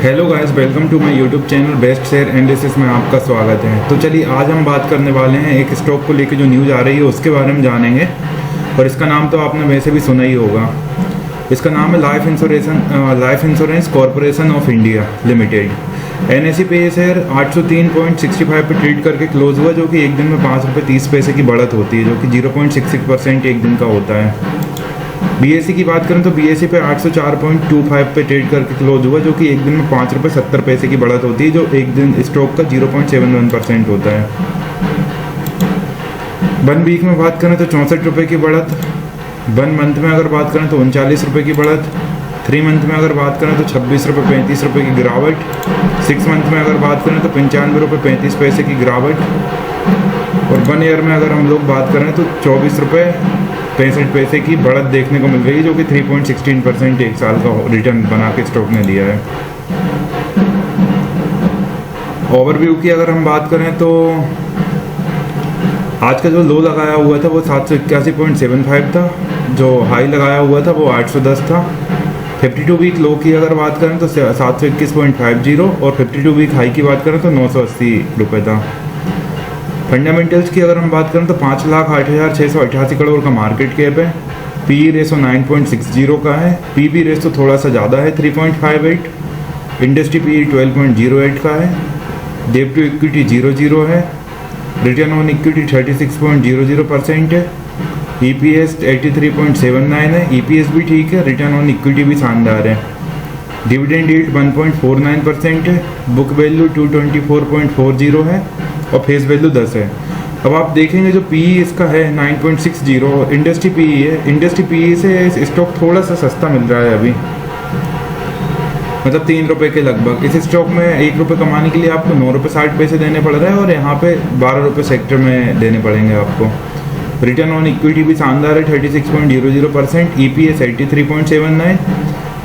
Hello guys, welcome to my YouTube channel best share analysis में आपका स्वागत है। तो चलिए आज हम बात करने वाले हैं एक स्टॉक को लेकर जो न्यूज़ आ रही है उसके बारे में जानेंगे। और इसका नाम तो आपने वैसे भी सुना ही होगा। इसका नाम है life insurance corporation of India limited. NSE पे ये शेयर 803.65 पे ट्रेड करके क्लोज हुआ, जो कि एक दिन में 5 रुपये 30 पैसे की बढ़त होती है, जो कि 0.66% एक दिन का होता है। BSE की बात करें तो BSE पे 804.25 पे ट्रेड करके क्लोज हुआ, जो कि एक दिन में 5 रुपये 70 पैसे की बढ़त होती है, जो एक दिन स्टॉक का 0.71% होता है। 1 वीक में बात करें तो 64 रुपये की बढ़त, 1 मंथ में अगर बात करें तो 39 रुपये की बढ़त, 3 मंथ में अगर बात करें तो 26 रुपये 35 रुपये की गिरावट, 6 मंथ में अगर बात करें तो 95 रुपये 35 पैसे की गिरावट, और 1 ईयर में अगर हम लोग बात करें तो 24 रुपये 65 पैसे की बढ़त देखने को मिल रही है, जो कि 3.16% एक साल का रिटर्न बना के स्टॉक ने दिया है। ओवरव्यू की अगर हम बात करें तो आज का जो लो लगाया हुआ था वो 781.75 था, जो हाई लगाया हुआ था वो 810 था। 52 वीक लो की अगर बात करें तो 721.50, और 52 वीक हाई की बात करें तो 980 रुपये था। फंडामेंटल्स की अगर हम बात करें तो 5,08,688 करोड़ का मार्केट कैप है। PE रेशो 9.60 का है। PB रेशो थोड़ा सा ज़्यादा है 3.58। इंडस्ट्री PE 12.08 का है। डेट टू इक्विटी 0.0 है। रिटर्न ऑन इक्विटी 36.00% है। EPS 83.79 है। EPS भी ठीक है। रिटर्न ऑन इक्विटी भी शानदार है। डिविडेंड यील्ड 1.49% है। बुक वैल्यू 224.40 है और फेस वैल्यू 10 है। अब आप देखेंगे जो PE इसका है 9.60, इंडस्ट्री PE है। इंडस्ट्री PE से स्टॉक थोड़ा सा सस्ता मिल रहा है अभी, मतलब 3 रुपये के लगभग। इस स्टॉक में 1 रुपये कमाने के लिए आपको 9 रुपये 60 पैसे देने पड़ रहे हैं, और यहाँ पे 12 रुपये सेक्टर में देने पड़ेंगे आपको। रिटर्न ऑन इक्विटी भी शानदार है 36.00%। EPS 83.79।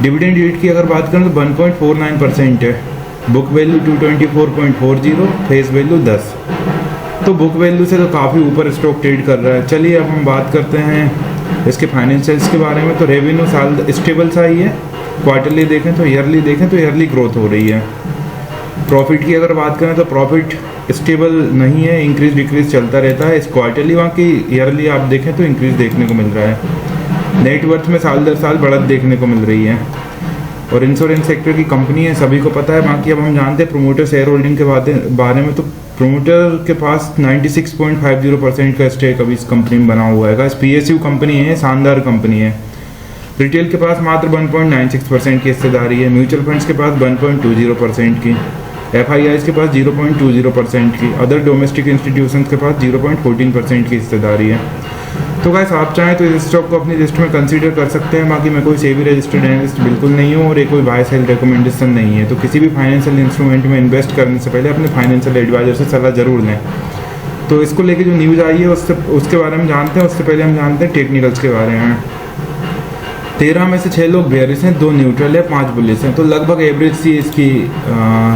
डिविडेंड यील्ड की अगर बात करें तो 1.49% है। Book value 224.40, face value 10। तो बुक वैल्यू से तो काफ़ी ऊपर स्टॉक ट्रेड कर रहा है। चलिए अब हम बात करते हैं इसके फाइनेंशियल्स के बारे में। तो रेवेन्यू साल स्टेबल सा ही है। क्वार्टरली देखें तो ईयरली ग्रोथ हो रही है। प्रॉफिट की अगर बात करें तो प्रॉफिट स्टेबल नहीं है, इंक्रीज डिक्रीज चलता रहता है। इस क्वार्टरली वहाँ की ईयरली आप देखें तो इंक्रीज देखने को मिल रहा है। नेटवर्थ में साल दर साल बढ़त देखने को मिल रही है। और इंश्योरेंस सेक्टर की कंपनी है, सभी को पता है। बाकी अब हम जानते हैं प्रोमोटर शेयर होल्डिंग के बारे में। तो प्रोमोटर के पास 96.50% का स्टेक अभी इस कंपनी में बना हुआ है। PSU कंपनी है, शानदार कंपनी है। रिटेल के पास मात्र 1.96% की हिस्सेदारी है। म्यूचुअल फंड्स के पास 1.20% की। FIIs के पास 0.20% की। अदर डोमेस्टिक इंस्टीट्यूशंस के पास 0.14% की हिस्सेदारी है। तो गाइस आप चाहें तो इस स्टॉक को अपनी लिस्ट में कंसीडर कर सकते हैं। बाकी मैं कोई सेबी रजिस्टर्ड एनालिस्ट बिल्कुल नहीं हूँ, और ये कोई बाय सेल रिकमेंडेशन नहीं है। तो किसी भी फाइनेंशियल इंस्ट्रूमेंट में इन्वेस्ट करने से पहले अपने फाइनेंशियल एडवाइजर से सलाह जरूर लें। तो इसको लेके जो न्यूज़ आई है उसके बारे में जानते हैं। उससे पहले हम जानते हैं टेक्निकल्स के बारे में। 13 में से 6 लोग बेयरिश हैं, 2 न्यूट्रल है, 5 बुलिश हैं। तो लगभग एवरेज सी इसकी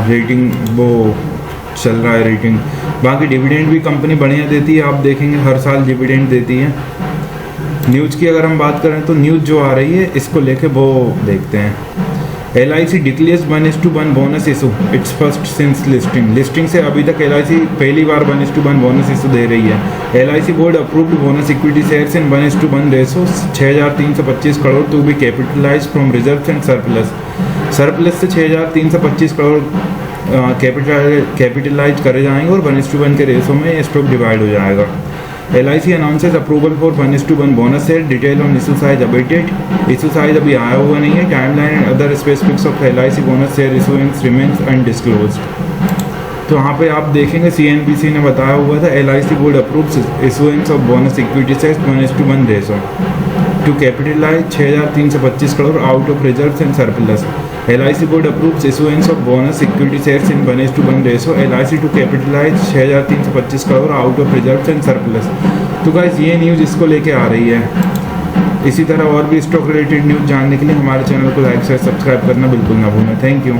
रेटिंग वो चल रहा है रेटिंग। बाकी डिविडेंड भी कंपनी बढ़िया देती है, आप देखेंगे हर साल डिविडेंड देती है। न्यूज़ की अगर हम बात करें तो न्यूज़ जो आ रही है इसको लेके वो देखते हैं। LIC declares 1:1 bonus issue it's first since listing से अभी तक LIC पहली बार 1:1 बोनस इशू दे रही है। LIC board approved bonus equity shares in 1:1 ratio 6,325 crore to be capitalised from reserves and surplus से 6,325 करोड़ कैपिटलाइज करे जाएंगे, और 1:1 के रेशो में स्टॉक डिवाइड हो जाएगा। LIC announces approval for 1:1 bonus share. Detail on issue size awaited. Issue size अभी आया हुआ नहीं है। Timeline and other specifics of LIC bonus share issuance remains undisclosed. तो यहाँ पे आप देखेंगे CNBC ने बताया हुआ था LIC board approves issuance of bonus equity shares 1:1 ratio to capitalise 6,325 crore out of reserves and surplus. LIC board approves issuance of bonus equity shares in 1:1 ratio LIC to capitalise 6,325 crore out of reserves and surplus. तो guys ये news इसको लेके आ रही है। इसी तरह और भी स्टॉक रिलेटेड न्यूज़ जानने के लिए हमारे चैनल को लाइक शेयर सब्सक्राइब करना बिल्कुल ना भूलें। Thank you.